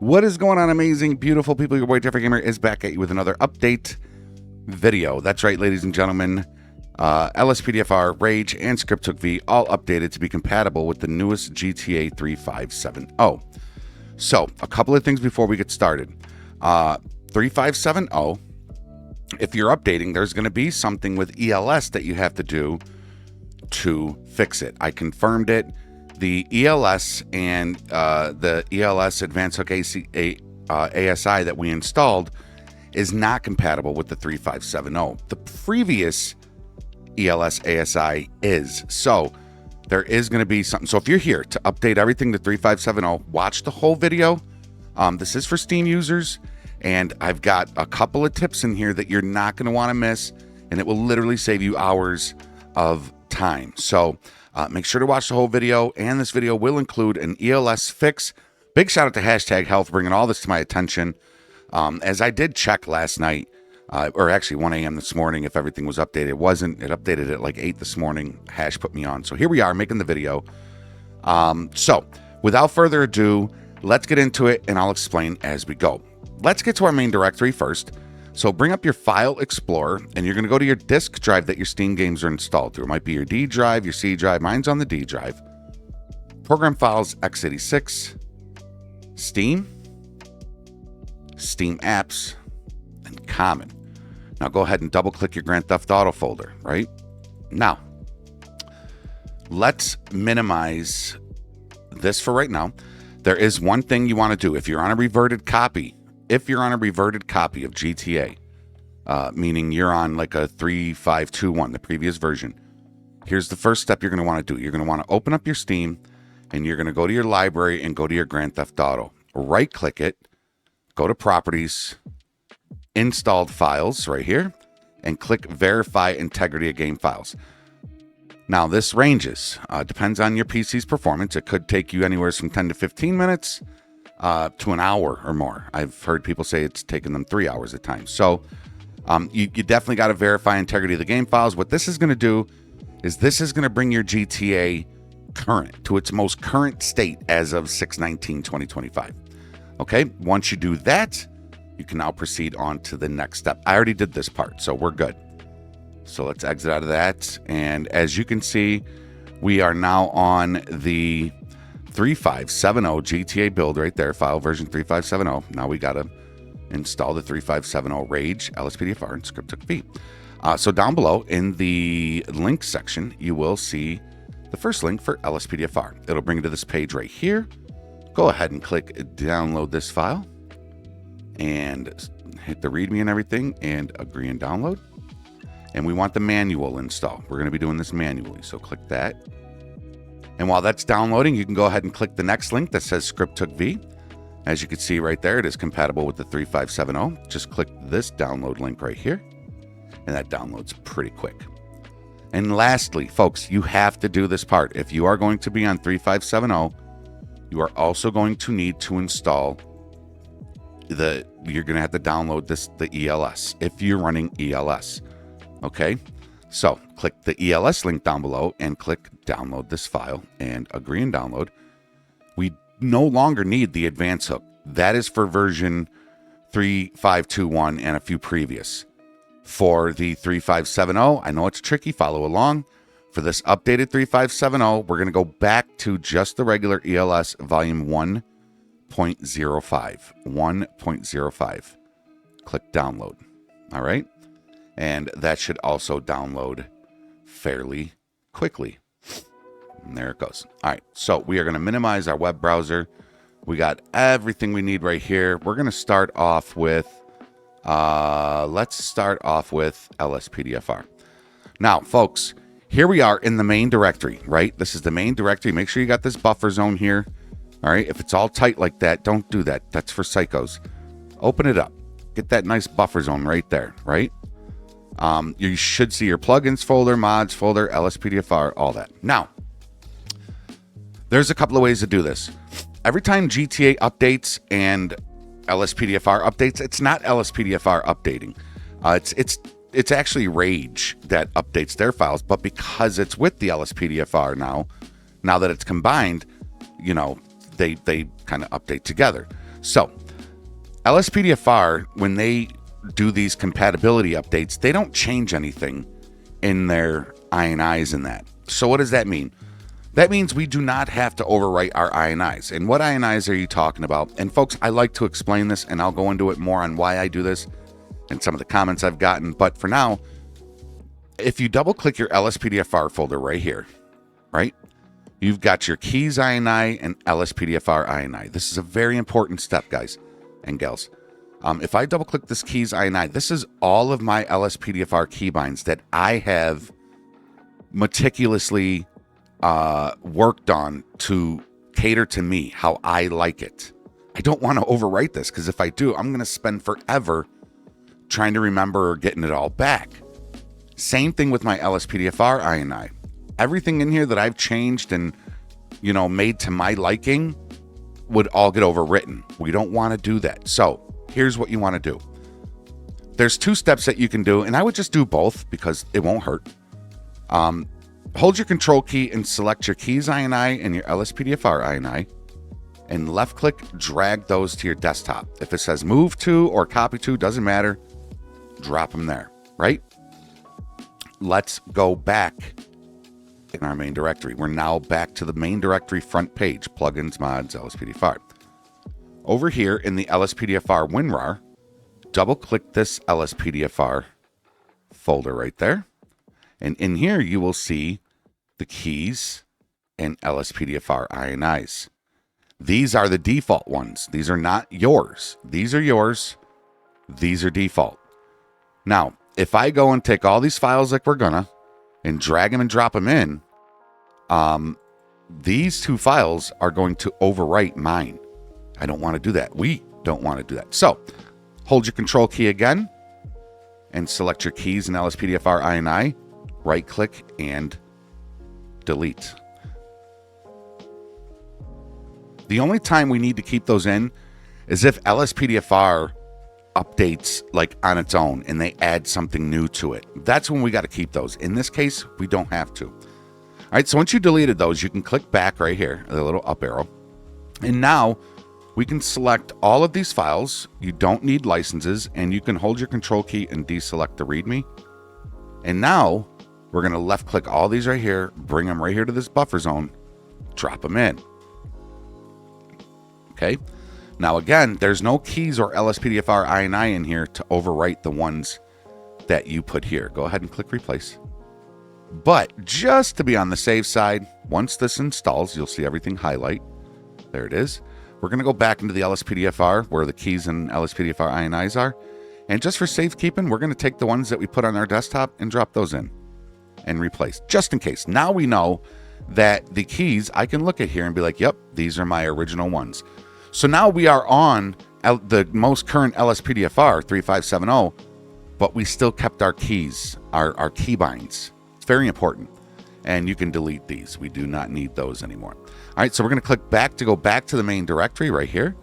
What is going on, amazing, beautiful people? Your boy Jeffrey Gamer is back at you with another update video. That's right, ladies and gentlemen. LSPDFR, Rage, and GOOOOOO all updated to be compatible with the newest GTA 3570. So, a couple of things before we get started. 3570, if you're updating, there's going to be something with ELS that you have to do to fix it. I confirmed it. The ELS and the ELS Advanced Hook ASI that we installed is not compatible with the 3570. The previous ELS ASI is. So there is going to be something. So if you're here to update everything to 3570, watch the whole video. This is for Steam users, and I've got a couple of tips in here that you're not going to want to miss, and it will literally save you hours of time. So make sure to watch the whole video, and this video will include an ELS fix. Big shout out to Hashtag Health bringing all this to my attention. As I did check last night, or actually 1 a.m. this morning, if everything was updated. It wasn't. It updated at like 8 this morning. Hash put me on. So here we are making the video. So without further ado, let's get into it, and I'll explain as we go. Let's get to our main directory first. So bring up your File Explorer, and you're going to go to your disk drive that your Steam games are installed through. It might be your D drive, your C drive. Mine's on the D drive. Program files x86, Steam, Steam apps, and common. Now go ahead and double click your Grand Theft Auto folder, right? Now, let's minimize this for right now. There is one thing you want to do. If you're on a reverted copy of GTA, meaning you're on like a 3521, the previous version, here's the first step you're going to want to do. You're going to want to open up your Steam, and you're going to go to your library and go to your Grand Theft Auto. Right click it, go to Properties, Installed Files right here, and click Verify Integrity of Game Files. Now this ranges, depends on your PC's performance. It could take you anywhere from 10 to 15 minutes to an hour or more. I've heard people say it's taken them 3 hours at times. So you definitely got to verify integrity of the game files. What this is going to do is this is going to bring your GTA current to its most current state as of 6/19/2025. Okay, once you do that, you can now proceed on to the next step. I already did this part, so we're good. So let's exit out of that. And as you can see, we are now on the 3570 GTA build right there, file version 3570. Now we got to install the 3570 Rage, LSPDFR, and GOOOOOO. So down below in the link section, you will see the first link for LSPDFR. It'll bring you to this page right here. Go ahead and click download this file and hit the README and everything and agree and download. And we want the manual install. We're going to be doing this manually, so click that. And while that's downloading, you can go ahead and click the next link that says GOOOOOO. As you can see right there, it is compatible with the 3570. Just click this download link right here, and that downloads pretty quick. And lastly, folks, you have to do this part. If you are going to be on 3570, you are also going to need to install you're going to have to download the ELS if you're running ELS. Okay, so click the ELS link down below and click download this file and agree and download. We no longer need the advanced hook. That is for version 3521 and a few previous. For the 3570, I know it's tricky, follow along. For this updated 3570, we're going to go back to just the regular ELS volume 1.05. 1.05. Click download. All right. And that should also download fairly quickly. And there it goes. All right. So we are going to minimize our web browser. We got everything we need right here. We're going to start off with, let's start off with LSPDFR. Now, folks, here we are in the main directory, right? This is the main directory. Make sure you got this buffer zone here. All right. If it's all tight like that, don't do that. That's for psychos. Open it up. Get that nice buffer zone right there, right? You should see your plugins folder, mods folder, LSPDFR, all that. Now, there's a couple of ways to do this. Every time GTA updates and LSPDFR updates, it's not LSPDFR updating. It's actually Rage that updates their files, but because it's with the LSPDFR now that it's combined, you know, they kind of update together. So LSPDFR, when they do these compatibility updates, they don't change anything in their INIs and that. So what does that mean? That means we do not have to overwrite our INIs. And what INIs are you talking about? And folks, I like to explain this, and I'll go into it more on why I do this and some of the comments I've gotten. But for now, if you double click your LSPDFR folder right here, right, you've got your keys INI and LSPDFR INI. This is a very important step, guys and gals. If I double click this keys INI, this is all of my LSPDFR keybinds that I have meticulously worked on to cater to me, how I like it. I don't want to overwrite this, because if I do, I'm going to spend forever trying to remember or getting it all back. Same thing with my LSPDFR INI. Everything in here that I've changed and, made to my liking would all get overwritten. We don't want to do that. So here's what you want to do. There's 2 steps that you can do, and I would just do both because it won't hurt. Hold your control key and select your keys INI and your LSPDFR INI, and left click, drag those to your desktop. If it says move to or copy to, doesn't matter, drop them there, right? Let's go back in our main directory. We're now back to the main directory front page, plugins, mods, LSPDFR. Over here in the LSPDFR WinRAR, double click this LSPDFR folder right there. And in here, you will see the keys and LSPDFR INIs. These are the default ones. These are not yours. These are yours. These are default. Now, if I go and take all these files like we're gonna and drag them and drop them in, these 2 files are going to overwrite mine. I don't want to do that. We don't want to do that. So hold your control key again and select your keys and LSPDFR INI. Right click and delete. The only time we need to keep those in is if LSPDFR updates like on its own and they add something new to it. That's when we got to keep those. In this case, we don't have to. All right, so once you deleted those, you can click back right here, the little up arrow. And now we can select all of these files. You don't need licenses, and you can hold your control key and deselect the README. And now we're going to left click all these right here, bring them right here to this buffer zone, drop them in. Okay. Now again, there's no keys or LSPDFR INI in here to overwrite the ones that you put here. Go ahead and click replace. But just to be on the safe side, once this installs, you'll see everything highlight. There it is. We're going to go back into the LSPDFR where the keys and LSPDFR INIs are. And just for safekeeping, we're going to take the ones that we put on our desktop and drop those in and replace, just in case. Now we know that the keys, I can look at here and be like, yep, these are my original ones. So now we are on the most current LSPDFR 3570, but we still kept our keys, our keybinds. It's very important. And you can delete these. We do not need those anymore. All right, so we're going to click back to go back to the main directory right here.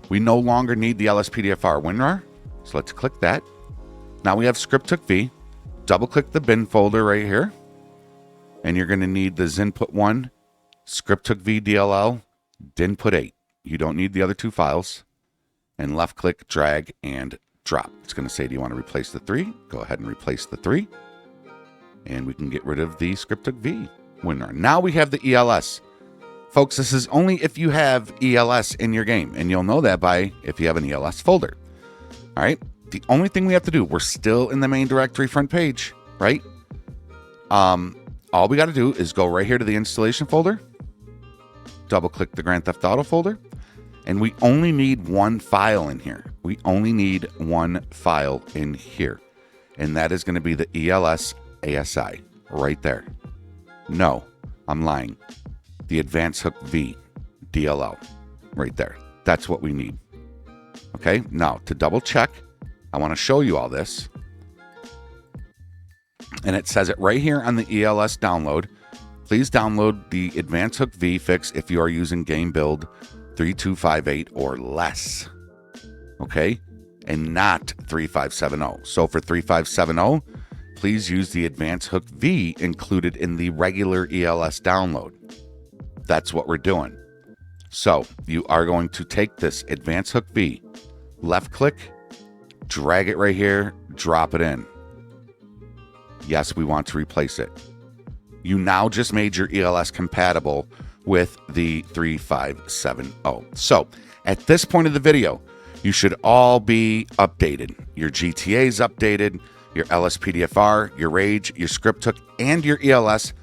We no longer need the LSPDFR WinRAR, so let's click that. Now we have script-took-v. Double-click the bin folder right here, and you're going to need the zinput1, script-took-v DLL, dinput8. You don't need the other 2 files. And left-click, drag, and drop. It's going to say, do you want to replace the 3? Go ahead and replace the 3. And we can get rid of the script-took-v WinRAR. Now we have the ELS. Folks, this is only if you have ELS in your game, and you'll know that by if you have an ELS folder. All right? The only thing we have to do, we're still in the main directory front page, right? All we got to do is go right here to the installation folder, double-click the Grand Theft Auto folder, and we only need 1 file in here. We only need 1 file in here, and that is going to be the ELS ASI right there. No, I'm lying. The Advanced Hook V DLL right there. That's what we need. Okay, now to double check, I want to show you all this. And it says it right here on the ELS download. Please download the Advanced Hook V fix if you are using game build 3258 or less. Okay, and not 3570. So for 3570, please use the Advanced Hook V included in the regular ELS download. That's what we're doing. So you are going to take this advanced hook V, left click, drag it right here, drop it in. Yes, we want to replace it. You now just made your ELS compatible with the 3570. So at this point of the video, you should all be updated. Your GTA is updated, your LSPDFR, your Rage, your script hook, and your ELS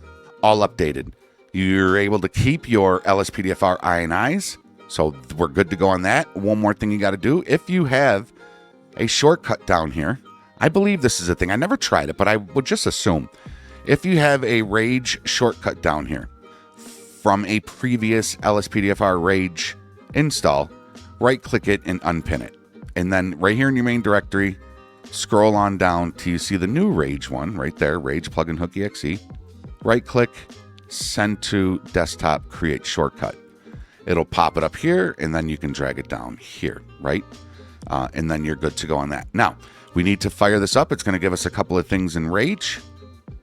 all updated. You're able to keep your LSPDFR INIs, so we're good to go on that. One more thing you got to do, if you have a shortcut down here, I believe this is a thing. I never tried it, but I would just assume. If you have a Rage shortcut down here from a previous LSPDFR Rage install, right-click it and unpin it. And then right here in your main directory, scroll on down till you see the new Rage one right there, Rage plugin hook exe. Right-click, send to desktop, create shortcut. It'll pop it up here, and then you can drag it down here, right? And then you're good to go on that. Now, we need to fire this up. It's going to give us a couple of things in Rage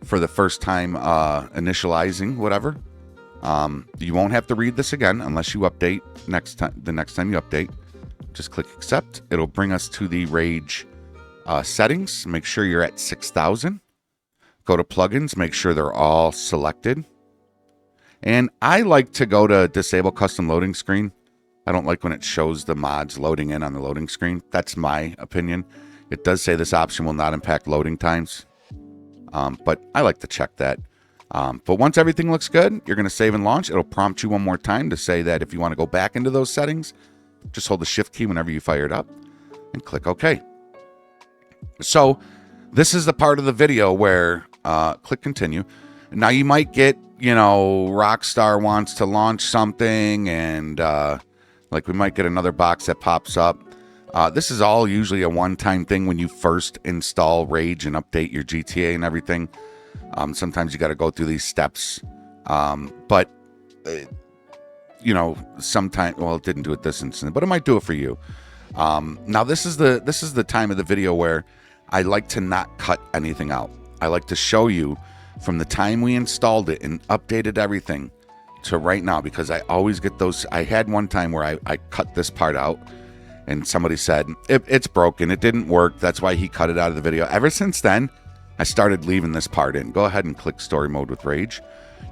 for the first time initializing whatever. You won't have to read this again unless you update the next time you update. Just click accept. It'll bring us to the Rage settings. Make sure you're at 6,000. Go to plugins. Make sure they're all selected. And I like to go to disable custom loading screen. I don't like when it shows the mods loading in on the loading screen. That's my opinion. It does say this option will not impact loading times. But I like to check that. But once everything looks good, you're going to save and launch. It'll prompt you one more time to say that if you want to go back into those settings, just hold the shift key whenever you fire it up and click OK. So this is the part of the video where click continue. Now you might get, Rockstar wants to launch something and like we might get another box that pops up. This is all usually a one-time thing when you first install Rage and update your GTA and everything. Sometimes you got to go through these steps. But sometimes, well, it didn't do it this instant, but it might do it for you. Now this is the time of the video where I like to not cut anything out. I like to show you from the time we installed it and updated everything to right now, because I always get those. I had one time where I cut this part out and somebody said, it's broken. It didn't work. That's why he cut it out of the video. Ever since then, I started leaving this part in. Go ahead and click story mode with Rage.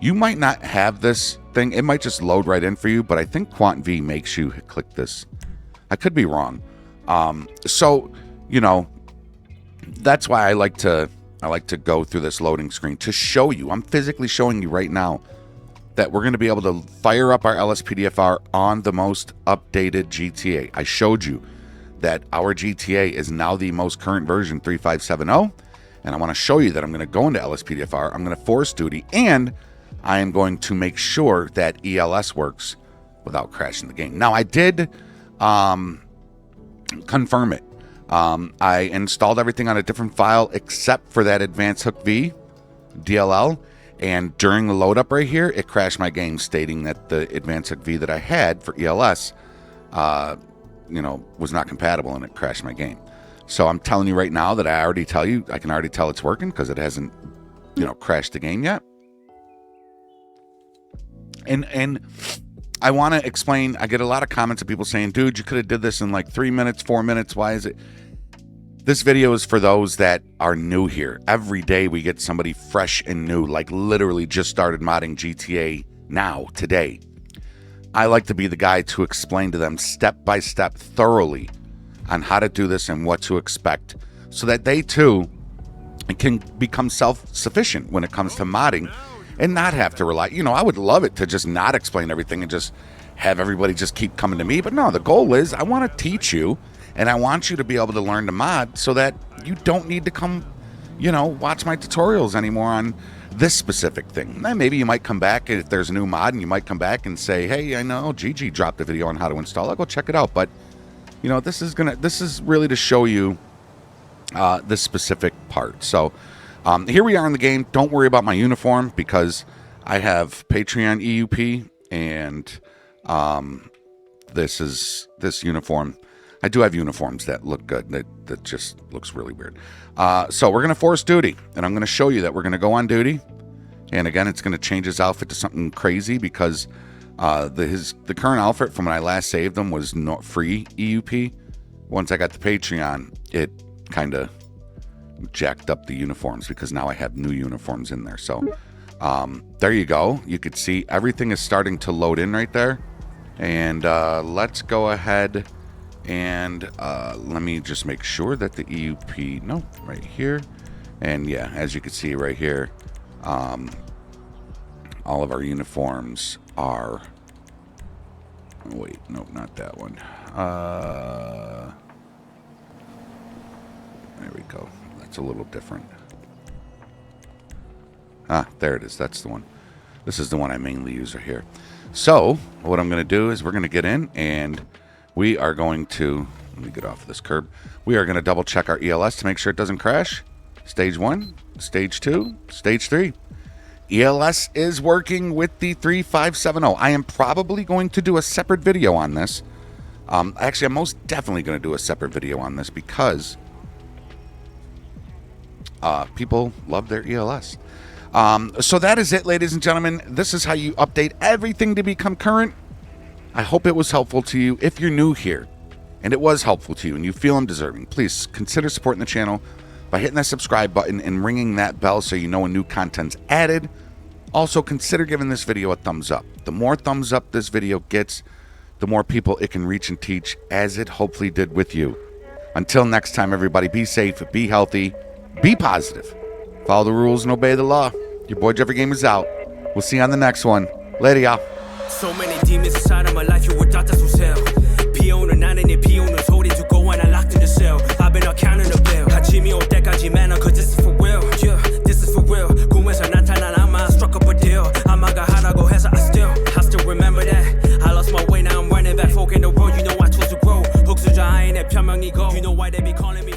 You might not have this thing. It might just load right in for you, but I think Quant V makes you click this. I could be wrong. So, that's why I like to go through this loading screen to show you. I'm physically showing you right now that we're going to be able to fire up our LSPDFR on the most updated GTA. I showed you that our GTA is now the most current version, 3570. And I want to show you that I'm going to go into LSPDFR. I'm going to force duty, and I am going to make sure that ELS works without crashing the game. Now, I did confirm it. I installed everything on a different file except for that Advanced Hook V DLL. And during the load up right here, it crashed my game, stating that the Advanced Hook V that I had for ELS, was not compatible, and it crashed my game. So I'm telling you right now that I can already tell it's working because it hasn't, crashed the game yet. And I want to explain. I get a lot of comments of people saying, dude, you could have did this in like 3 minutes, 4 minutes. Why is it? This video is for those that are new here. Every day we get somebody fresh and new, like literally just started modding GTA now, today. I like to be the guy to explain to them step by step thoroughly on how to do this and what to expect, so that they too can become self-sufficient when it comes to modding and not have to rely. I would love it to just not explain everything and just have everybody just keep coming to me. But no, the goal is I want to teach you, and I want you to be able to learn to mod so that you don't need to come, watch my tutorials anymore on this specific thing. Then maybe you might come back if there's a new mod, and you might come back and say, hey, I know Gigi dropped a video on how to install. I'll go check it out. But this is really to show you this specific part. So here we are in the game. Don't worry about my uniform because I have Patreon EUP, and this uniform. I do have uniforms that look good. That just looks really weird. So we're going to force duty, and I'm going to show you that we're going to go on duty. And again, it's going to change his outfit to something crazy because The current outfit from when I last saved them was not free EUP. Once I got the Patreon, it kind of jacked up the uniforms because now I have new uniforms in there. So there you go. You could see everything is starting to load in right there. And let's go ahead and let me just make sure that the EUP, no, right here. And yeah, as you can see right here, all of our uniforms are, wait, no, not that one. There we go. That's a little different. Ah, there it is. That's the one. This is the one I mainly use right here. So what I'm going to do is we're going to get in and we are going to, let me get off this curb. We are going to double check our ELS to make sure it doesn't crash. Stage 1, Stage 2, Stage 3. ELS is working with the 3570. I am probably going to do a separate video on this. Actually, I'm most definitely going to do a separate video on this because people love their ELS. So that is it, ladies and gentlemen. This is how you update everything to become current. I hope it was helpful to you. If you're new here and it was helpful to you and you feel I'm deserving, please consider supporting the channel by hitting that subscribe button and ringing that bell so you know when new content's added. Also, consider giving this video a thumbs up. The more thumbs up this video gets, the more people it can reach and teach, as it hopefully did with you. Until next time, everybody, be safe, be healthy, be positive. Follow the rules and obey the law. Your boy Jeffrey Game is out. We'll see you on the next one. Later, y'all. So many demons inside of my life, you were thought that's what's hell. 비오는 나는 내 비오는 소리 듣고 when I locked in the cell. I've been out counting the bill. 아침이 올 때까지 man, cause this is for real. Yeah, this is for real. 꿈에서 나타난 아마 struck up a deal. 아마가 하라고 해서 I still remember that. I lost my way, now I'm running back. Folk in the world, you know I chose to grow. 흑수저 아인의 편명이고. You know why they be calling me